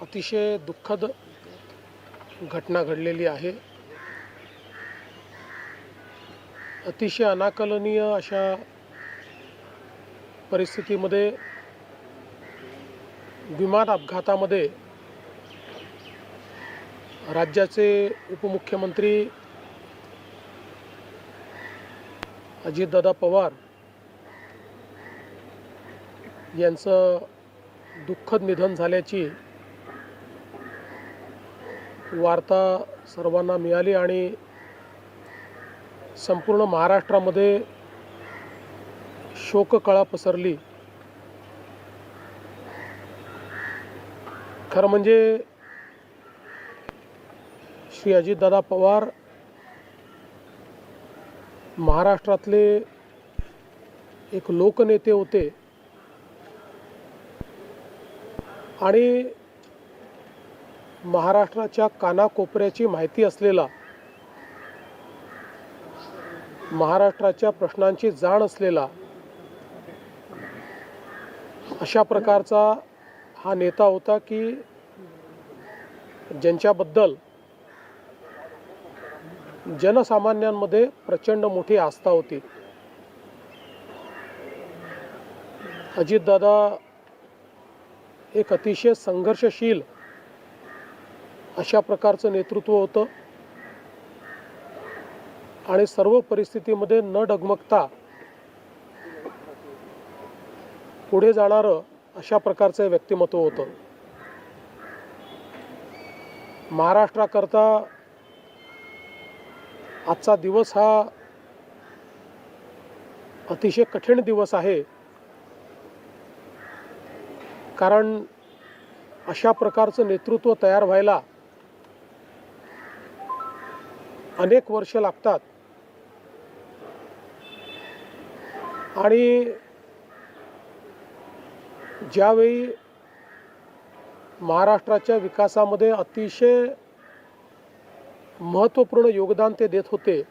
अतिशय दुःखद घटना घडलेली आहे। अतिशय अनाकलनीय अशा परिस्थितीमध्ये विमान अपघातामध्ये राज्याचे उपमुख्यमंत्री अजितदादा पवार यांचं दुःखद निधन झाल्याची वार्ता सर्वांना मिळाली आणि संपूर्ण महाराष्ट्रामध्ये शोककळा पसरली। खरं म्हणजे श्री अजितदादा पवार महाराष्ट्रातले एक लोकनेते होते आणि महाराष्ट्राच्या कानाकोपऱ्याची माहिती असलेला, महाराष्ट्राच्या प्रश्नांची जाण असलेला अशा प्रकारचा हा नेता होता की ज्यांच्याबद्दल जनसामान्यांमध्ये प्रचंड मोठी आस्था होती। अजितदादा एक अतिशय संघर्षशील अशा प्रकारचं नेतृत्व होतं आणि सर्व परिस्थितीमध्ये न डगमगता पुढे जाणारं अशा प्रकारचं व्यक्तिमत्व होतं। महाराष्ट्राकरता आजचा दिवस हा अतिशय कठीण दिवस आहे, कारण अशा प्रकारचं नेतृत्व तयार व्हायला अनेक वर्ष लागतात आणि ज्यावेळी महाराष्ट्राच्या विकासामध्ये अतिशय महत्त्वपूर्ण योगदान ते देत होते,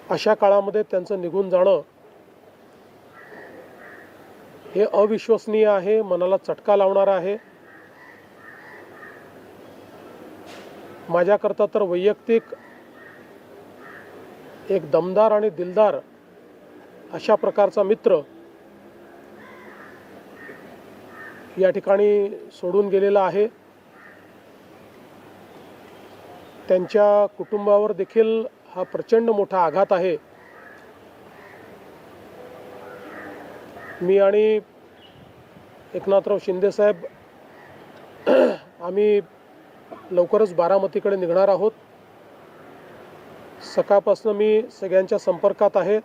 अशा काळामध्ये त्यांचं निघून जाणं हे अविश्वसनीय आहे, मनाला चटका लावणारा आहे। माझ्याकरता तर वैयक्तिक एक दमदार आणि दिलदार अशा प्रकारचा मित्र या ठिकाणी सोडून गेलेला आहे। त्यांच्या कुटुंबावर देखील हा प्रचंड मोठा आघात आहे। मी आणि एकनाथराव शिंदे साहेब आम्ही लवकरच बारामतीकडे निघणार आहोत। सकाळपासून मी सगळ्यांच्या संपर्कात आहे।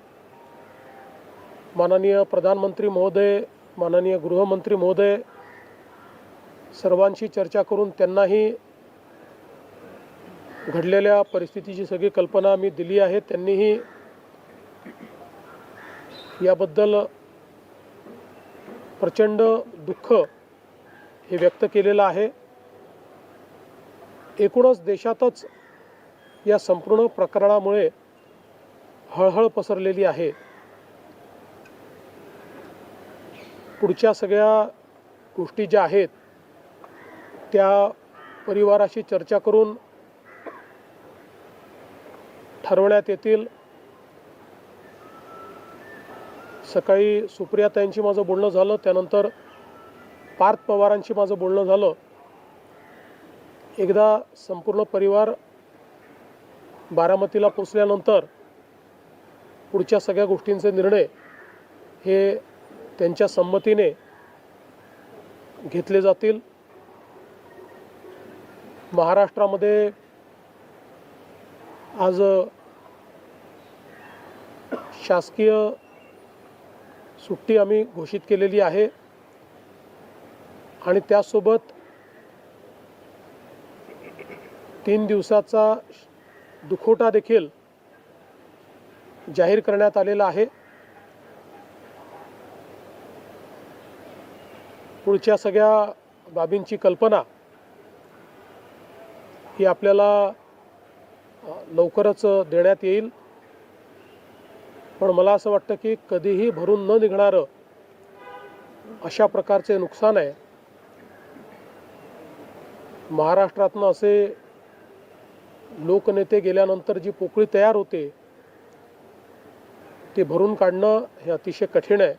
माननीय प्रधानमंत्री महोदय, माननीय गृहमंत्री महोदय सर्वांशी चर्चा करून त्यांनाही घडलेल्या परिस्थितीची सगळी कल्पना मी दिली आहे। त्यांनीही याबद्दल प्रचंड दुःख हे व्यक्त केलेलं आहे। एकूणच देशातच या संपूर्ण प्रकरणामुळे हळहळ पसरलेली आहे। पुढच्या सगळ्या गोष्टी ज्या आहेत त्या परिवाराशी चर्चा करून ठरवण्यात येतील। सकाळी सुप्रियाताईंशी माझं बोलणं झालं, त्यानंतर पार्थ पवारांशी माझं बोलणं झालं। एकदा संपूर्ण परिवार बारामतीला पोचल्यानंतर पुढच्या सगळ्या गोष्टींचे निर्णय हे त्यांच्या संमतीने घेतले जातील। महाराष्ट्रामध्ये आज शासकीय सुट्टी आम्ही घोषित केलेली आहे आणि त्यासोबत 3 दिवसाचा दुखवटा देखील जाहीर करण्यात आलेला आहे। पुढच्या सगळ्या बाबींची कल्पना ही आपल्याला लवकरच देण्यात येईल, पण मला असं वाटतं की कधीही भरून न निघणारं अशा प्रकारचे नुकसान आहे महाराष्ट्रातनं असे लोकनेते गेल्यानंतर जी पोकळी तयार होते ते भरून काढणं हे अतिशय कठीण आहे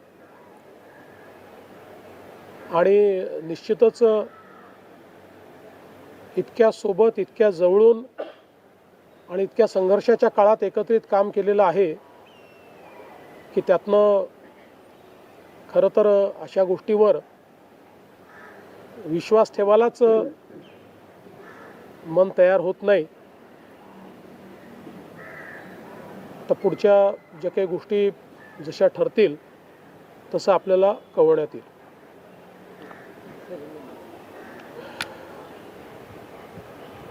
आणि निश्चितच इतक्या सोबत, इतक्या जवळून आणि इतक्या संघर्षाच्या काळात एकत्रित काम केलेलं आहे की त्यातनं खरं तर अशा गोष्टीवर विश्वास ठेवायलाच मन तयार होत नाही. तर पुढच्या ज्या काही गोष्टी जशा ठरतील तसं आपल्याला कळवण्यात येईल.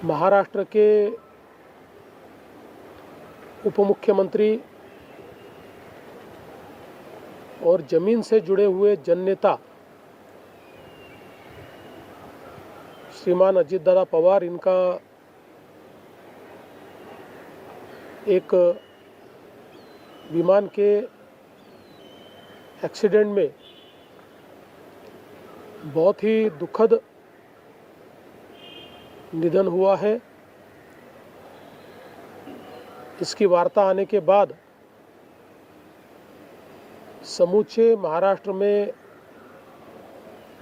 महाराष्ट्र के उप मुख्यमंत्री और जमीन से जुड़े हुए जननेता श्रीमान अजीत दादा पवार, इनका एक विमान के एक्सीडेंट में बहुत ही दुखद निधन हुआ है. इसकी वार्ता आने के बाद समूचे महाराष्ट्र में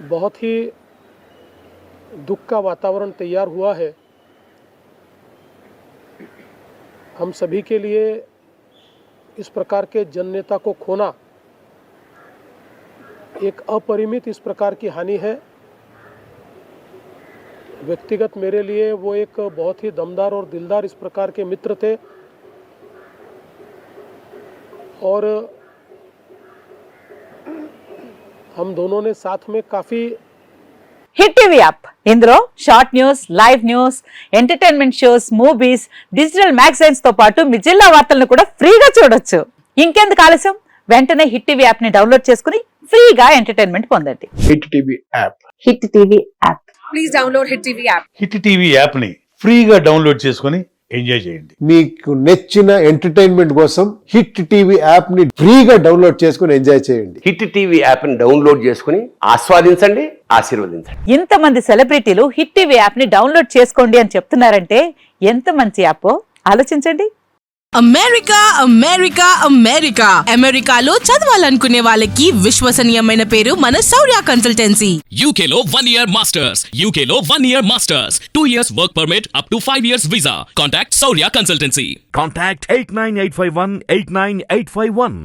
बहुत ही दुख का वातावरण तैयार हुआ है. हम सभी के लिए इस प्रकार के जननेता को खोना एक अपरिमित इस प्रकार की हानि है. व्यक्तिगत मेरे लिए वो एक बहुत ही दमदार और दिलदार इस प्रकार के मित्र थे और हम दोनों ने साथ में काफ़ी హిట్ టీవీ యాప్ ఇందులో short news, live news, entertainment shows, movies, digital magazines తో పాటు మీ జిల్లా వార్తలను కూడా ఫ్రీగా చూడొచ్చు. ఇంకెందుకు ఆలస్యం, వెంటనే హిట్ టీవీ యాప్ ని డౌన్లోడ్ చేసుకుని ఫ్రీగా ఎంటర్టైన్మెంట్ పొందండి. Hit TV app. Hit TV app please download hit TV app. Hit TV app ని ఫ్రీగా డౌన్లోడ్ చేసుకుని ఎంజాయ్ చేయండి. మీకు నచ్చిన ఎంటర్టైన్మెంట్ కోసం హిట్ టీవీ యాప్ ని ఫ్రీగా డౌన్లోడ్ చేసుకుని ఎంజాయ్ చేయండి. హిట్ టీవీ యాప్ ని డౌన్లోడ్ చేసుకుని ఆస్వాదించండి, ఆశీర్వదించండి. ఇంతమంది సెలబ్రిటీలు హిట్ టీవీ యాప్ ని డౌన్లోడ్ చేసుకోండి అని చెప్తున్నారంటే ఎంత మంచి యాప్ ఆలోచించండి. అమెరికా అమెరికా అమెరికా అమెరికాలో చదవాలనుకునే వాళ్ళకి విశ్వసనీయమైన పేరు మన శౌర్య కన్సల్టెన్సీ. UK లో 1 year masters, UK లో 1 year masters, 2 years work permit up to 5 years visa. Contact Saurya Consultancy. Contact 89851 89851.